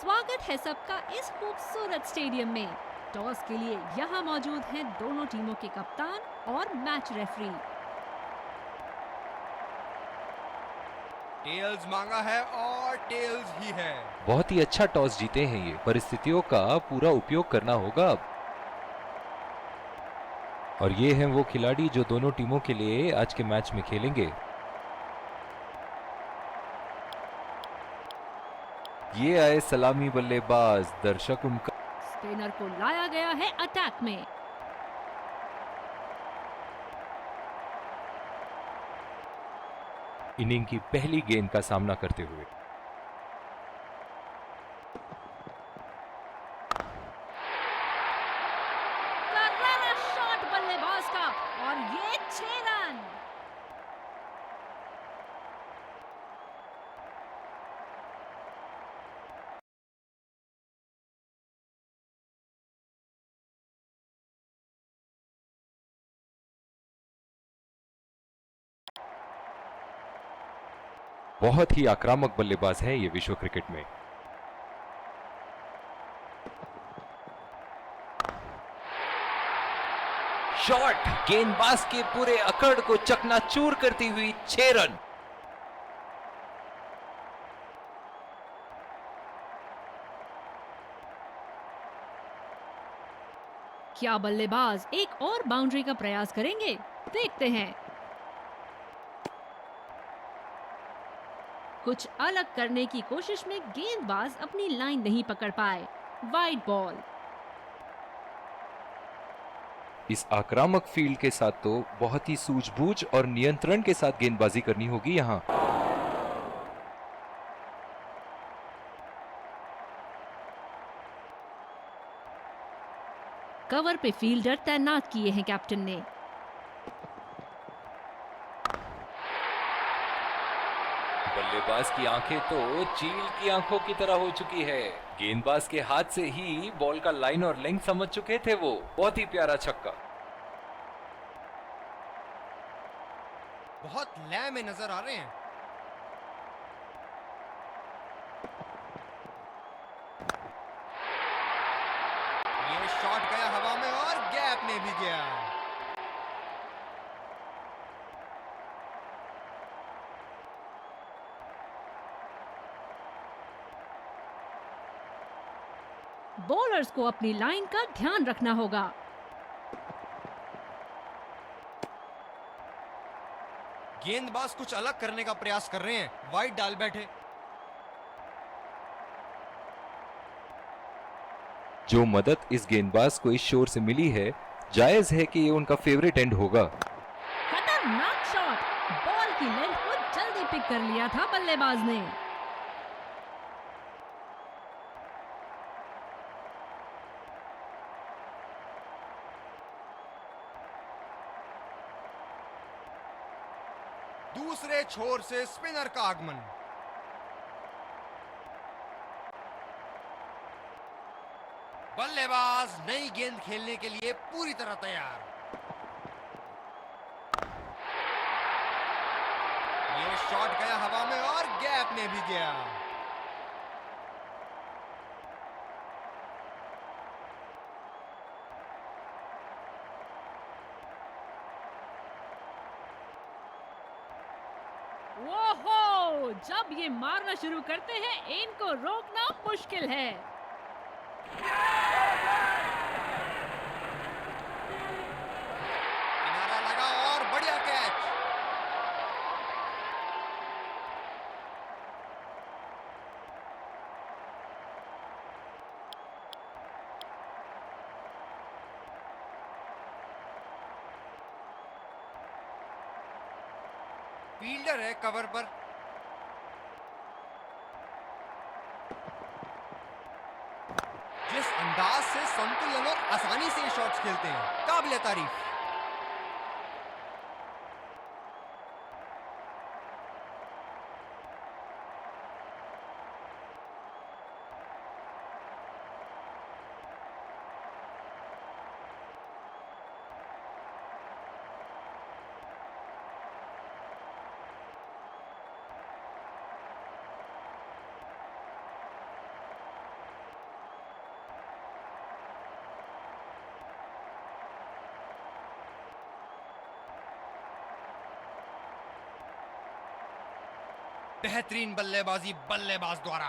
स्वागत है सबका इस खूबसूरत स्टेडियम में। टॉस के लिए यहाँ मौजूद हैं दोनों टीमों के कप्तान और मैच रेफरी। टेल्स मांगा है और टेल्स ही है। बहुत ही अच्छा टॉस जीते हैं ये। परिस्थितियों का पूरा उपयोग करना होगा अब। और ये हैं वो खिलाड़ी जो दोनों टीमों के लिए आज के मैच में खेलेंगे। ये आए सलामी बल्लेबाज, दर्शक उनका स्पिनर को लाया गया है अटैक में। इनिंग की पहली गेंद का सामना करते हुए। करारा शॉट बल्लेबाज का और ये 6 रन। बहुत ही आक्रामक बल्लेबाज है ये विश्व क्रिकेट में। शॉट गेंदबाज के पूरे अकड़ को चकनाचूर करती हुई 6 रन। क्या बल्लेबाज एक और बाउंड्री का प्रयास करेंगे? देखते हैं। कुछ अलग करने की कोशिश में गेंदबाज अपनी लाइन नहीं पकड़ पाए। Wide ball. इस आक्रामक फील्ड के साथ तो बहुत ही सूझबूझ और नियंत्रण के साथ गेंदबाजी करनी होगी यहां। कवर पे फील्डर तैनात किए हैं कैप्टन ने। बल्लेबाज की आंखें तो चील की आंखों की तरह हो चुकी है। गेंदबाज के हाथ से ही बॉल का लाइन और लेंथ समझ चुके थे वो। बहुत ही प्यारा छक्का। बहुत लय में नजर आ रहे हैं। ये शॉट गया हवा में और गैप में भी गया। बॉलर्स को अपनी लाइन का ध्यान रखना होगा। गेंदबाज कुछ अलग करने का प्रयास कर रहे हैं। वाइड डाल बैठे। जो मदद इस गेंदबाज को इस शोर से मिली है, जायज है कि ये उनका फेवरेट एंड होगा। खतरनाक शॉट। बॉल की लेंथ को जल्दी पिक कर लिया था बल्लेबाज ने। दूसरे छोर से स्पिनर का आगमन। बल्लेबाज नई गेंद खेलने के लिए पूरी तरह तैयार। ये शॉट गया हवा में और गैप में भी गया। ओहो, जब ये मारना शुरू करते हैं इनको रोकना मुश्किल है। किनारा लगा और बढ़िया कैच। फील्डर है कवर पर। जिस अंदाज से संतुलन और आसानी से ये शॉट्स खेलते हैं, काबिले तारीफ। बेहतरीन बल्लेबाजी बल्लेबाज द्वारा।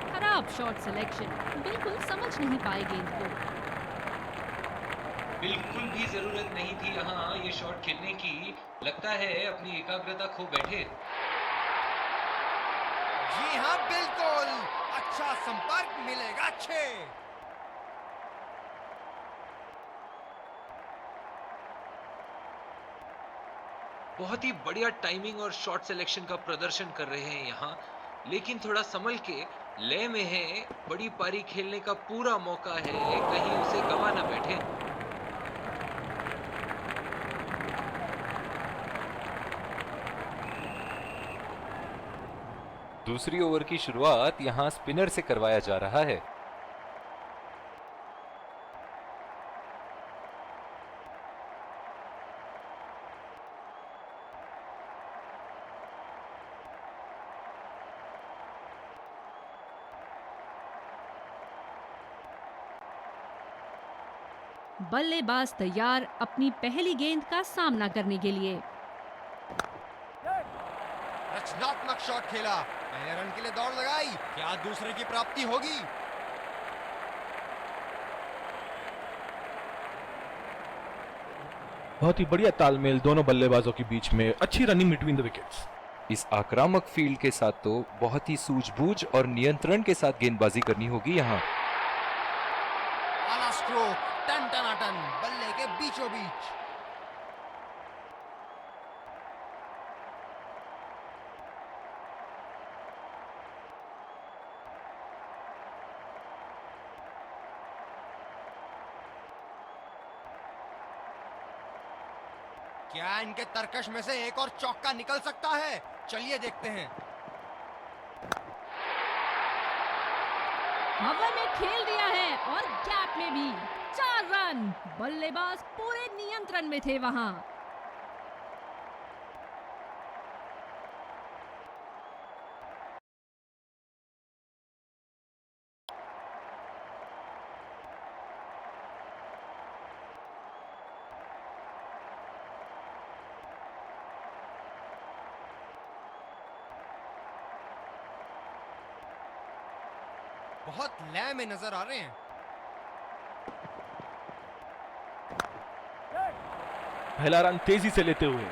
खराब शॉट सिलेक्शन, बिल्कुल समझ नहीं पाए गेंद को। बिल्कुल भी जरूरत नहीं थी यहाँ ये शॉट खेलने की। लगता है अपनी एकाग्रता खो बैठे। जी हाँ बिल्कुल, अच्छा संपर्क मिलेगा 6। बहुत ही बढ़िया टाइमिंग और शॉट सिलेक्शन का प्रदर्शन कर रहे हैं यहाँ, लेकिन थोड़ा संभल के, लय में है, बड़ी पारी खेलने का पूरा मौका है, कहीं उसे गवा ना बैठे। दूसरी ओवर की शुरुआत यहां स्पिनर से करवाया जा रहा है। बल्लेबाज तैयार अपनी पहली गेंद का सामना करने के लिए। रचनात्मक शॉट खेला, पहले रन के लिए दौड़ लगाई, क्या दूसरे की प्राप्ति होगी? बहुत ही बढ़िया तालमेल दोनों बल्लेबाजों के बीच में, अच्छी रनिंग बिटवीन द विकेट्स। इस आक्रामक फील्ड के साथ तो बहुत ही सूझबूझ और नियंत्रण के साथ गेंदबाजी करनी होगी यहाँ। आला स्ट्रोक, टन टनाटन, बल्ले के बीचों बीच। क्या इनके तरकश में से एक और चौका निकल सकता है? चलिए देखते हैं। हवा में खेल दिया है और गैप में भी 4 रन। बल्लेबाज पूरे नियंत्रण में थे वहां। बहुत लय में नजर आ रहे हैं। पहला रन तेजी से लेते हुए।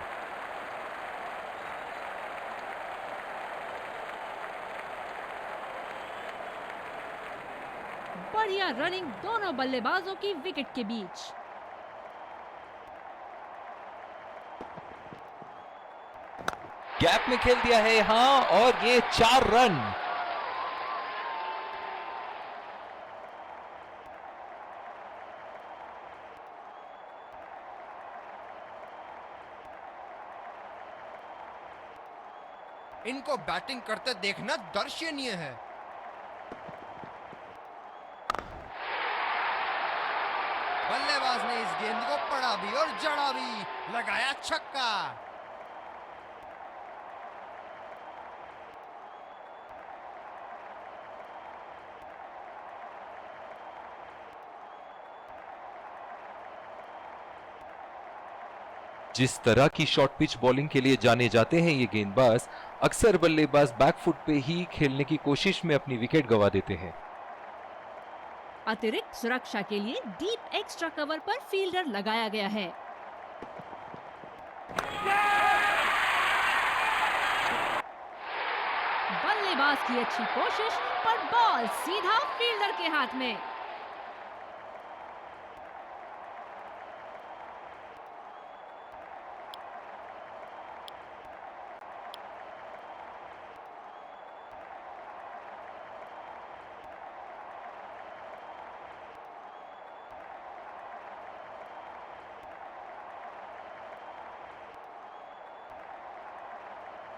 बढ़िया रनिंग दोनों बल्लेबाजों की विकेट के बीच। गैप में खेल दिया है यहाँ और ये 4 रन। इनको बैटिंग करते देखना दर्शनीय है। बल्लेबाज ने इस गेंद को पड़ा भी और जड़ा भी, लगाया छक्का। जिस तरह की शॉर्ट पिच बॉलिंग के लिए जाने जाते हैं ये गेंदबाज, अक्सर बल्लेबाज बैकफुट पे ही खेलने की कोशिश में अपनी विकेट गंवा देते हैं। अतिरिक्त सुरक्षा के लिए डीप एक्स्ट्रा कवर पर फील्डर लगाया गया है। बल्लेबाज की अच्छी कोशिश पर बॉल सीधा फील्डर के हाथ में।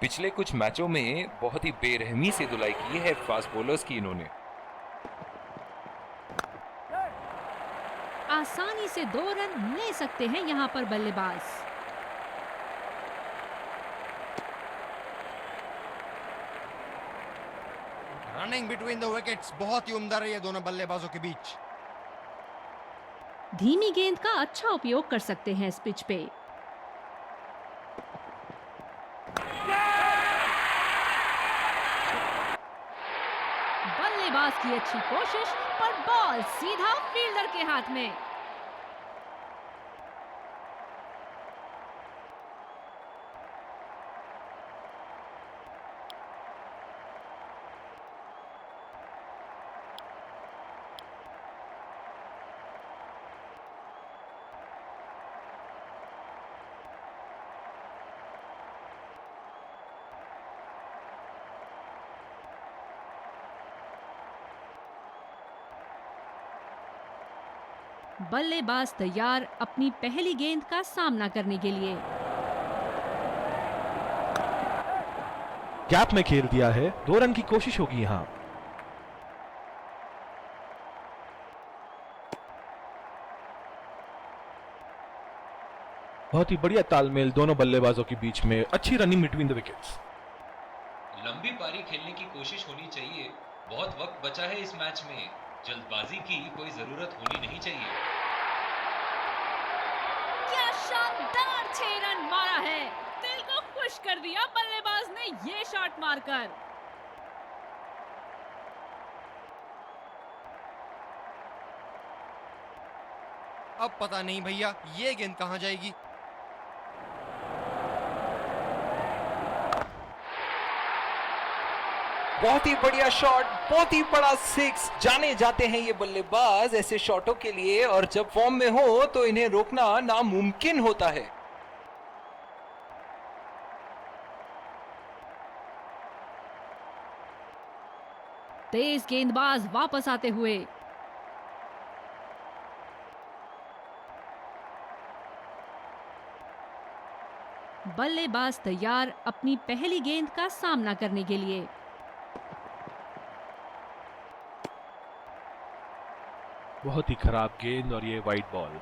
पिछले कुछ मैचों में बहुत ही बेरहमी से धुलाई की है फास्ट बॉलर्स की इन्होंने। आसानी से 2 रन ले सकते हैं यहां पर बल्लेबाज। रनिंग बिटवीन द विकेट्स बहुत ही उम्दा रही है दोनों बल्लेबाजों के बीच। धीमी गेंद का अच्छा उपयोग कर सकते हैं इस पिच पे। बल्लेबाज की अच्छी कोशिश, पर बॉल सीधा फील्डर के हाथ में। बल्लेबाज तैयार अपनी पहली गेंद का सामना करने के लिए। गैप में खेल दिया है, 2 रन की कोशिश होगी यहां। बहुत ही बढ़िया तालमेल दोनों बल्लेबाजों के बीच में, अच्छी रनिंग बिटवीन द विकेट्स। लंबी पारी खेलने की कोशिश होनी चाहिए। बहुत वक्त बचा है इस मैच में, जल्दबाजी की कोई जरूरत होनी नहीं चाहिए। क्या शानदार 6 रन मारा है, दिल को खुश कर दिया बल्लेबाज ने ये शॉट मारकर। अब पता नहीं भैया ये गेंद कहां जाएगी। बहुत ही बढ़िया शॉट, बहुत ही बड़ा 6। जाने जाते हैं ये बल्लेबाज ऐसे शॉटों के लिए, और जब फॉर्म में हो तो इन्हें रोकना नामुमकिन होता है। तेज गेंदबाज वापस आते हुए। बल्लेबाज तैयार अपनी पहली गेंद का सामना करने के लिए। बहुत ही खराब गेंद और ये वाइड बॉल।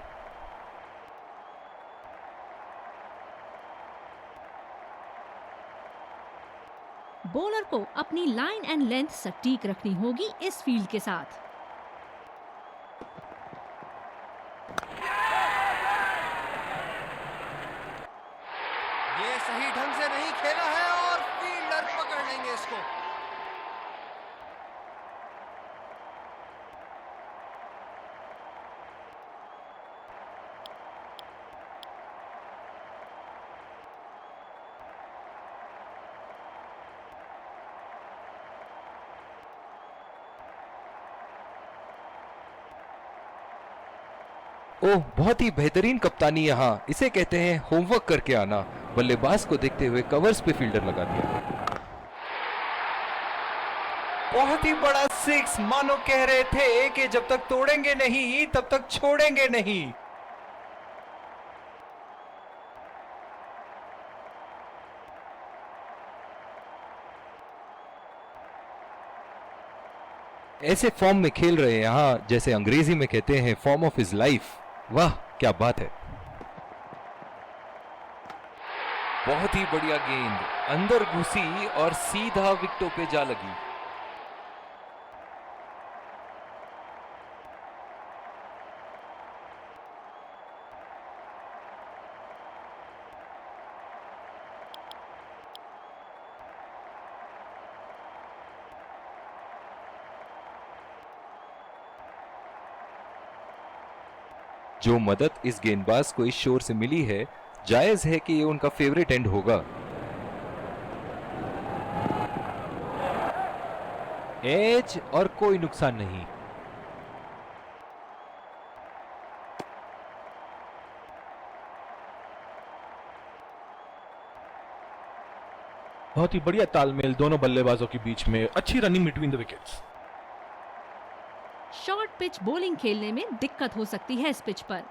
बॉलर को अपनी लाइन एंड लेंथ सटीक रखनी होगी इस फील्ड के साथ। ये सही ढंग से नहीं खेला है और फील्डर पकड़ लेंगे इसको। ओह, बहुत ही बेहतरीन कप्तानी यहाँ, इसे कहते हैं होमवर्क करके आना। बल्लेबाज को देखते हुए कवर्स पे फील्डर लगा दिया। बहुत ही बड़ा 6, मानो कह रहे थे कि जब तक तोड़ेंगे नहीं तब तक छोड़ेंगे नहीं। ऐसे फॉर्म में खेल रहे हैं यहाँ, जैसे अंग्रेजी में कहते हैं फॉर्म ऑफ हिज लाइफ। वाह क्या बात है। बहुत ही बढ़िया गेंद अंदर घुसी और सीधा विकेटों पे जा लगी। जो मदद इस गेंदबाज को इस शोर से मिली है, जायज है कि ये उनका फेवरेट एंड होगा। एज और कोई नुकसान नहीं। बहुत ही बढ़िया तालमेल दोनों बल्लेबाजों के बीच में, अच्छी running between the wickets. Short pitch bowling खेलने में दिक्कत हो सकती है इस पिच पर।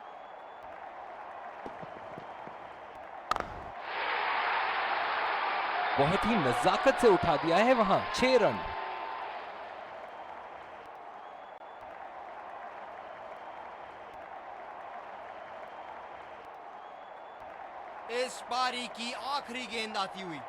बहुत ही नजाकत से उठा दिया है वहां, 6 रन। इस पारी की आखिरी गेंद आती हुई।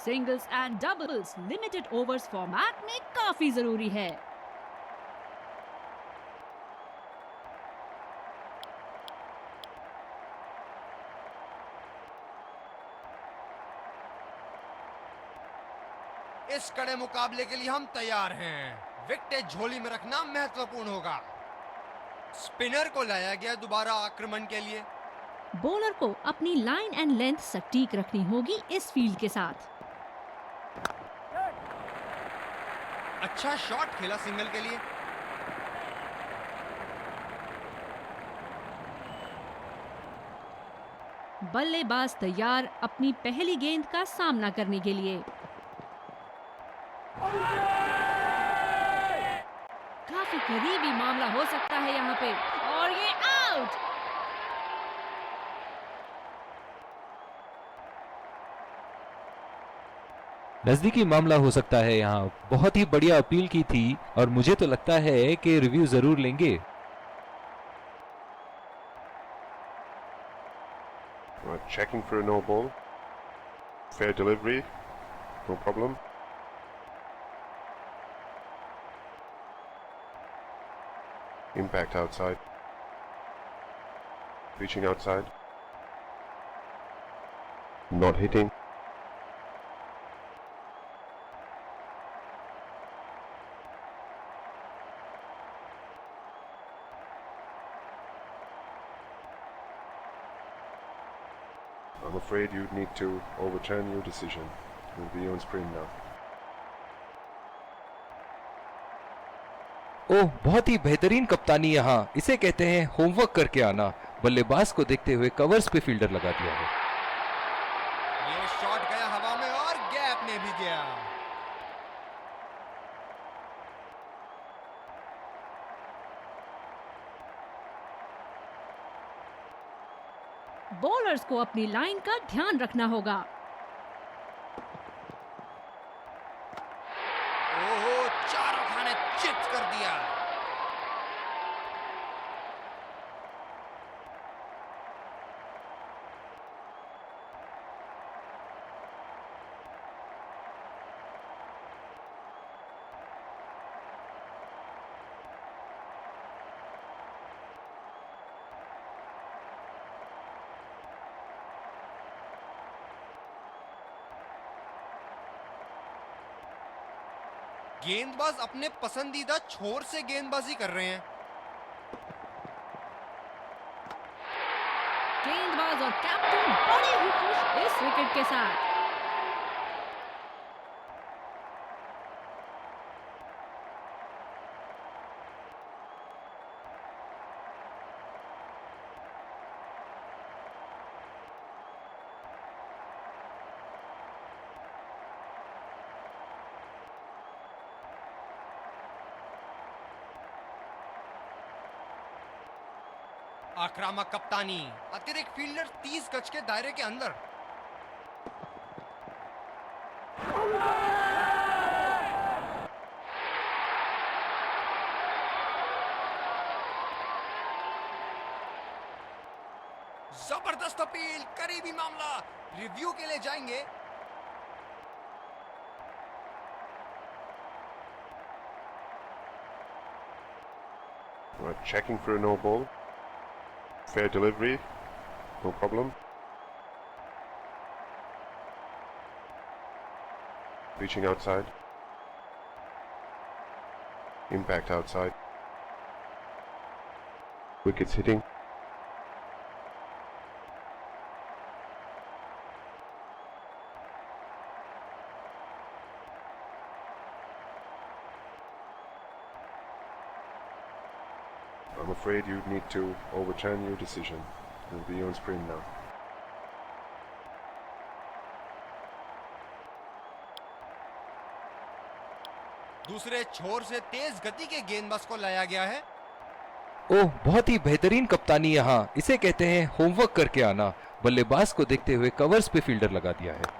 Singles and doubles limited overs format में काफी जरूरी है। इस कड़े मुकाबले के लिए हम तैयार हैं। विकेट झोली में रखना महत्वपूर्ण होगा। स्पिनर को लाया गया दोबारा आक्रमण के लिए। बॉलर को अपनी लाइन एंड लेंथ सटीक रखनी होगी इस फील्ड के साथ। अच्छा शॉट खेला सिंगल के लिए। बल्लेबाज तैयार अपनी पहली गेंद का सामना करने के लिए। काफी करीबी मामला हो सकता है यहाँ पे, और ये आउट। नजदीकी मामला हो सकता है यहाँ। बहुत ही बढ़िया अपील की थी और मुझे तो लगता है कि रिव्यू जरूर लेंगे। Checking for a no ball. Fair delivery. No problem. Impact outside. Reaching outside. Not hitting. I'm afraid you'd need to overturn your decision. You'll be on screen now. ओह, बहुत ही बेहतरीन कप्तानी यहाँ। इसे कहते हैं होमवर्क करके आना। बल्लेबाज को देखते हुए कवर्स पे फील्डर लगा दिया है। ये शॉट गया हवा में और गैप में भी गया। बॉलर्स को अपनी लाइन का ध्यान रखना होगा। ओहो, चारों खाने चिप्स कर दिया। गेंदबाज अपने पसंदीदा छोर से गेंदबाजी कर रहे हैं। गेंदबाज और कैप्टन बड़े ही खुश इस विकेट के साथ। आक्रामक कप्तानी, अतिरिक्त फील्डर 30 गज के दायरे के अंदर। जबरदस्त अपील, करीबी मामला, रिव्यू के लिए जाएंगे। Checking for a no ball. Fair delivery. No problem. Reaching outside. Impact outside. Wickets hitting. I'm afraid you'd need to overturn your decision. You'll be on screen now. दूसरे छोर से तेज गति के गेंदबाज को लाया गया है। ओह, बहुत ही बेहतरीन कप्तानी यहाँ। इसे कहते हैं होमवर्क करके आना। बल्लेबाज को देखते हुए कवर्स पे फील्डर लगा दिया है।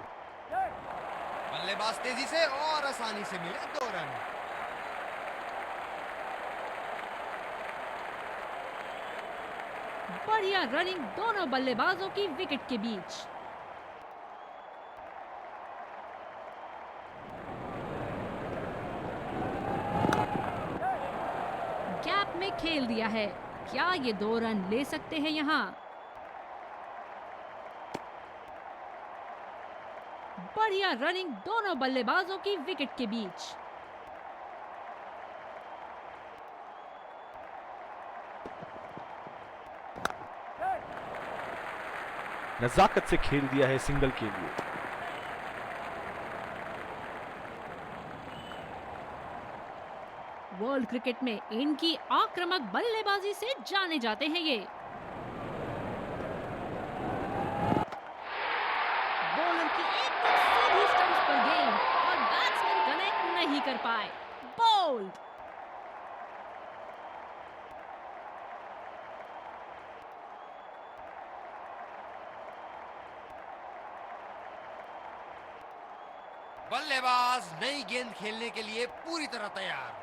बल्लेबाज तेजी से और आसानी से मिले 2 रन। बढ़िया रनिंग दोनों बल्लेबाजों की विकेट के बीच। दिया है। क्या ये 2 रन ले सकते हैं यहाँ? बढ़िया रनिंग दोनों बल्लेबाजों की विकेट के बीच। नजाकत से खेल दिया है सिंगल के लिए। वर्ल्ड क्रिकेट में इनकी आक्रामक बल्लेबाजी से जाने जाते हैं ये। बॉलर की एकदम सीधी स्टंप्स पर गेंद और बैट्समैन कनेक्ट नहीं कर पाए। बोल्ड। बल्लेबाज नई गेंद खेलने के लिए पूरी तरह तैयार।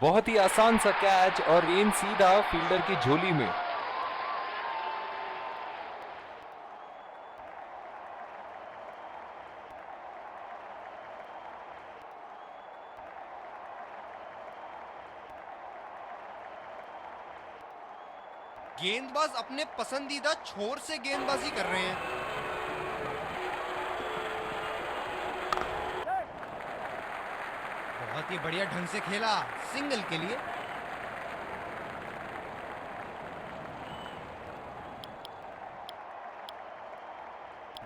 बहुत ही आसान सा कैच और गेंद सीधा फील्डर की झोली में। गेंदबाज अपने पसंदीदा छोर से गेंदबाजी कर रहे हैं। बहुत ही बढ़िया ढंग से खेला सिंगल के लिए।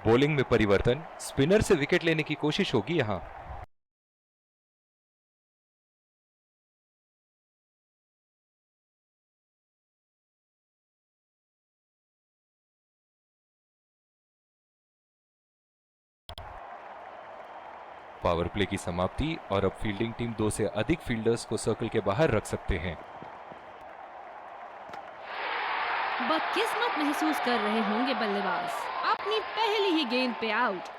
बॉलिंग में परिवर्तन, स्पिनर से विकेट लेने की कोशिश होगी यहां। पावर प्ले की समाप्ति और अब फील्डिंग टीम 2 से अधिक फील्डर्स को सर्कल के बाहर रख सकते हैं। बदकिस्मत महसूस कर रहे होंगे बल्लेबाज, अपनी पहली ही गेंद पे आउट।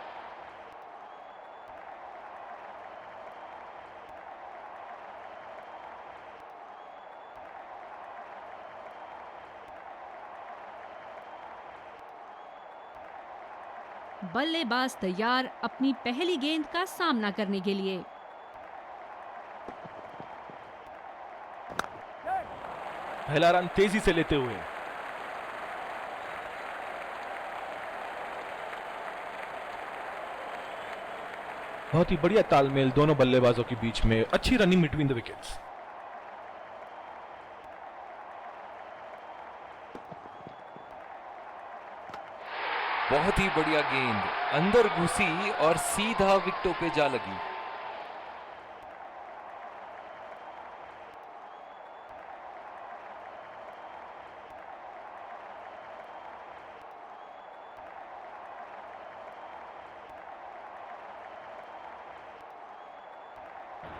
बल्लेबाज तैयार अपनी पहली गेंद का सामना करने के लिए। पहला रन तेजी से लेते हुए। बहुत ही बढ़िया तालमेल दोनों बल्लेबाजों के बीच में। अच्छी रनिंग बिटवीन द विकेट्स। बहुत ही बढ़िया गेंद अंदर घुसी और सीधा विकेटों पे जा लगी।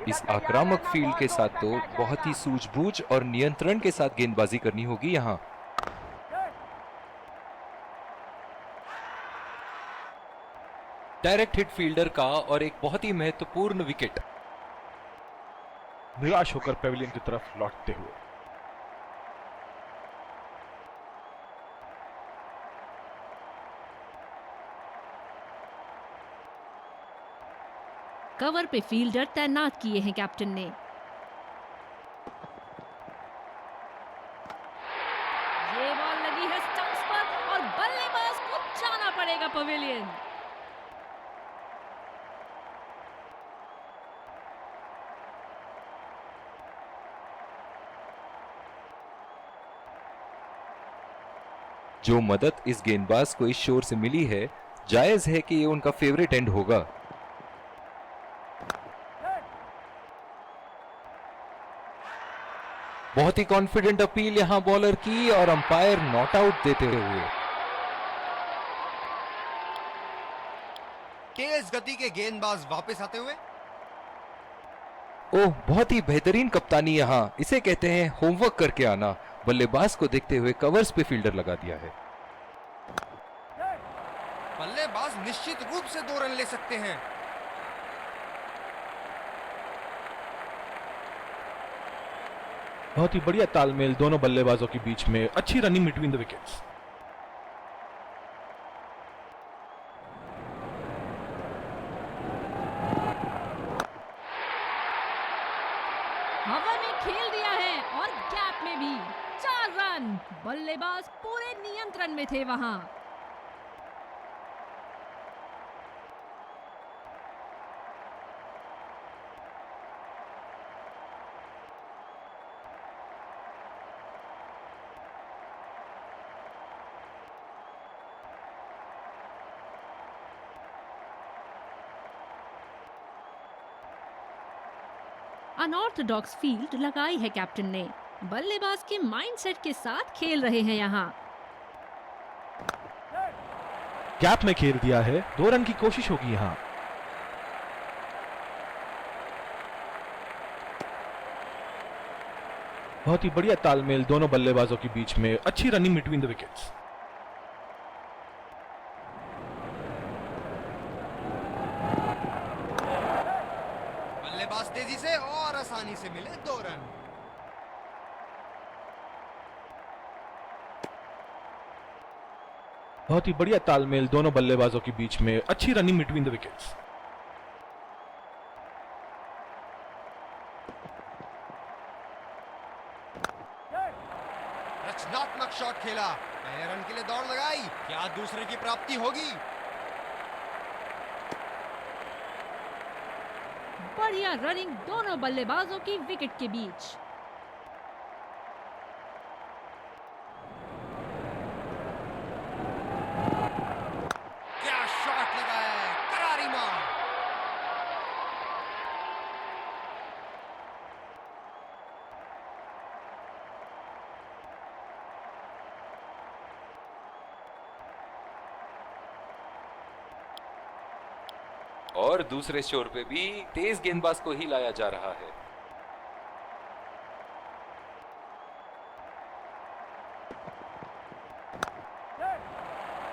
इस आक्रामक फील्ड के साथ तो बहुत ही सूझबूझ और नियंत्रण के साथ गेंदबाजी करनी होगी यहां। डायरेक्ट हिट फील्डर का और एक बहुत ही महत्वपूर्ण विकेट। निराश होकर पेविलियन की तरफ लौटते हुए। कवर पे फील्डर तैनात किए हैं कैप्टन ने। ये बॉल लगी है स्टंप्स पर और बल्लेबाज को जाना पड़ेगा पवेलियन। जो मदद इस गेंदबाज को इस शोर से मिली है, जायज है कि ये उनका फेवरेट एंड होगा। बहुत ही कॉन्फिडेंट अपील यहां बॉलर की और अंपायर नॉट आउट देते हुए। तेज गति के गेंदबाज वापस आते हुए। ओह, बहुत ही बेहतरीन कप्तानी यहां। इसे कहते हैं होमवर्क करके आना। बल्लेबाज को देखते हुए कवर्स पे फील्डर लगा दिया है। बल्लेबाज निश्चित रूप से 2 रन ले सकते हैं। बहुत ही बढ़िया तालमेल दोनों बल्लेबाजों के बीच में। अच्छी रनिंग बिटवीन द विकेट्स। हवा में खेल दिया है और गैप में भी। 4 रन। बल्लेबाज पूरे नियंत्रण में थे वहां। अनऑर्थोडॉक्स फील्ड लगाई है कैप्टन ने। बल्लेबाज के माइंडसेट के साथ खेल रहे हैं यहाँ। गैप में खेल दिया है, 2 रन की कोशिश होगी यहाँ। बहुत ही बढ़िया तालमेल दोनों बल्लेबाजों के बीच में, अच्छी रनिंग बिटवीन द विकेट्स। बल्लेबाज तेजी से और आसानी से मिले 2 रन। बहुत ही बढ़िया तालमेल दोनों बल्लेबाजों के बीच में, अच्छी रनिंग बिटवीन द विकेट्स। रचनात्मक शॉट खेला, पहले रन के लिए दौड़ लगाई, क्या दूसरे की प्राप्ति होगी? बढ़िया रनिंग दोनों बल्लेबाजों की विकेट के बीच। क्या शॉट लगाया है, करारी मार। और दूसरे छोर पे भी तेज गेंदबाज को ही लाया जा रहा है।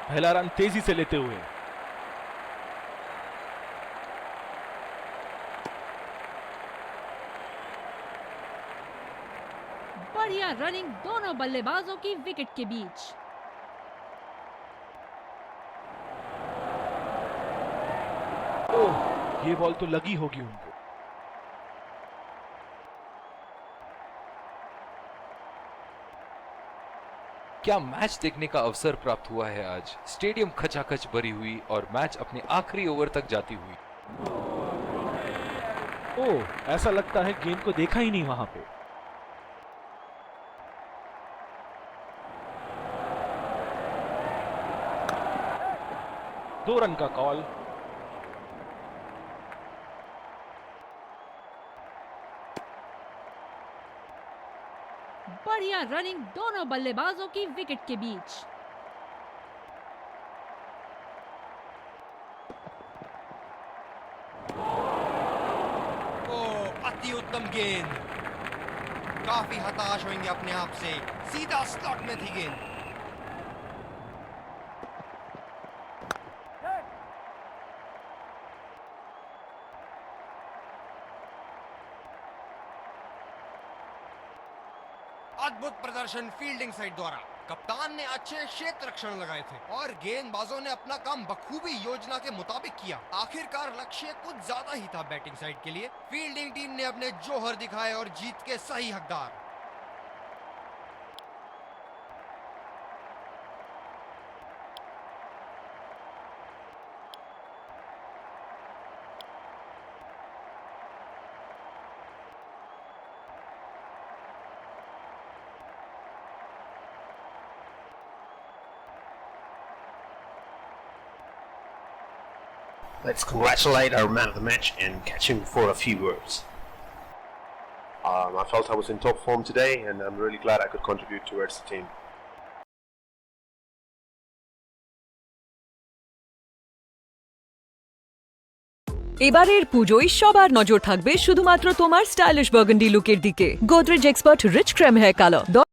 पहला रन तेजी से लेते हुए। बढ़िया रनिंग दोनों बल्लेबाजों की विकेट के बीच। ओह, ये बॉल तो लगी होगी उनको। क्या मैच देखने का अवसर प्राप्त हुआ है आज। स्टेडियम खचाखच भरी हुई और मैच अपने आखिरी ओवर तक जाती हुई। ओह, ऐसा लगता है गेंद को देखा ही नहीं वहां पे। दो रन का कॉल। बढ़िया रनिंग दोनों बल्लेबाजों की विकेट के बीच। ओ, अति उत्तम गेंद। काफी हताश होंगे अपने आप से, सीधा स्लॉट में थी गेंद। अद्भुत प्रदर्शन फील्डिंग साइड द्वारा। कप्तान ने अच्छे क्षेत्र रक्षण लगाए थे और गेंदबाजों ने अपना काम बखूबी योजना के मुताबिक किया। आखिरकार लक्ष्य कुछ ज्यादा ही था बैटिंग साइड के लिए। फील्डिंग टीम ने अपने जौहर दिखाए और जीत के सही हकदार। Let's congratulate our man of the match and catch him for a few words. I felt I was in top form today and I'm really glad I could contribute towards the team. এবারের পুজোয় সবার নজর থাকবে শুধুমাত্র তোমার stylish burgundy লুকের দিকে। Godrej expert rich creme hair colour